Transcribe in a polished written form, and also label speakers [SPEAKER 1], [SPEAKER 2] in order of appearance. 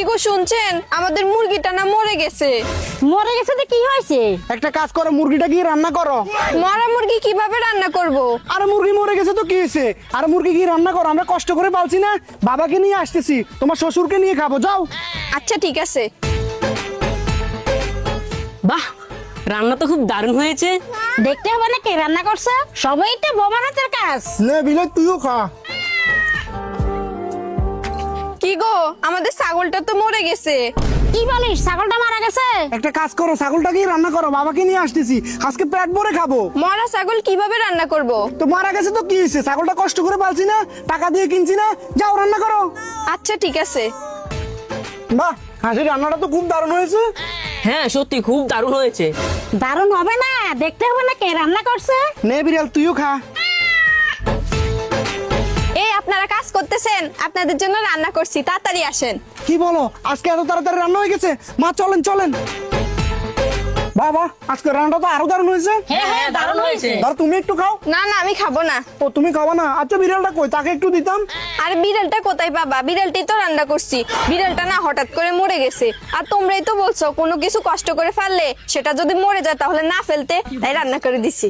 [SPEAKER 1] কি গো শুনছেন, আমাদের মুরগিটা না মরে গেছে।
[SPEAKER 2] মরে গেছে তো কি হয়েছে?
[SPEAKER 3] একটা কাজ করো, মুরগিটা গিয়ে রান্না করো।
[SPEAKER 1] মরা মুরগি কিভাবে রান্না করব?
[SPEAKER 3] আরে মুরগি মরে গেছে তো কি হয়েছে? আরে মুরগি গিয়ে রান্না করো, আমরা কষ্ট করে পালছি না। বাবাকে নিয়ে আসতেছি, তোমার শ্বশুরকে নিয়ে খাবো, যাও।
[SPEAKER 1] আচ্ছা ঠিক আছে।
[SPEAKER 4] বাহ, রান্না তো খুব দারুণ হয়েছে।
[SPEAKER 2] দেখতে হবে না কে রান্না করছে, সবাই তো বোমার হাতের কাজ।
[SPEAKER 3] নে বিলে, তুইও খা।
[SPEAKER 1] কি গো, আমাদের ছাগলটা তো মরে গেছে।
[SPEAKER 2] কি বলিস, ছাগলটা মারা গেছে?
[SPEAKER 3] একটা কাজ করো, ছাগলটা গিয়ে রান্না করো, বাবাকে নিয়ে আসতেছি, আজকে পেট ভরে খাবো।
[SPEAKER 1] মরা ছাগল কিভাবে রান্না করব?
[SPEAKER 3] তো মারা গেছে তো কি হয়েছে? ছাগলটা কষ্ট করে পালছি না, টাকা দিয়ে কিনছি না, যাও রান্না করো।
[SPEAKER 1] আচ্ছা ঠিক আছে।
[SPEAKER 3] বাহ, হাসির রান্নাটা তো খুব দারুণ হয়েছে।
[SPEAKER 4] হ্যাঁ সত্যি খুব দারুণ হয়েছে।
[SPEAKER 2] দারুণ হবে না? দেখতে হবে না কে রান্না করছে।
[SPEAKER 3] নে বিড়াল, তুইও খা।
[SPEAKER 1] এই আপনারা কাজ করতেছেন, আপনাদের জন্য রান্না করছি, তাড়াতাড়ি আসেন।
[SPEAKER 3] কি বলো, আজকে এত তাড়াতাড়ি রান্না হয়ে গেছে? মা চলেন চলেন। বাবা, আজকে রান্নাটা তো আরো দারুণ হয়েছে।
[SPEAKER 4] হ্যাঁ দারুণ হয়েছে।
[SPEAKER 3] ধর তুমি একটু খাও।
[SPEAKER 1] না না, আমি খাবো না।
[SPEAKER 3] ও, তুমি খাবা না? আচ্ছা বিড়ালটা কই, তাকে একটু দিতাম।
[SPEAKER 1] আর বিড়ালটা কোথায় পাবা? বিড়ালটাই তো রান্না করছি। বিড়ালটা না হঠাৎ করে মরে গেছে, আর তোমরাই তো বলছো কোনো কিছু কষ্ট করে ফেললে সেটা যদি মরে যায় তাহলে না ফেলতে, তাই রান্না করে দিছি।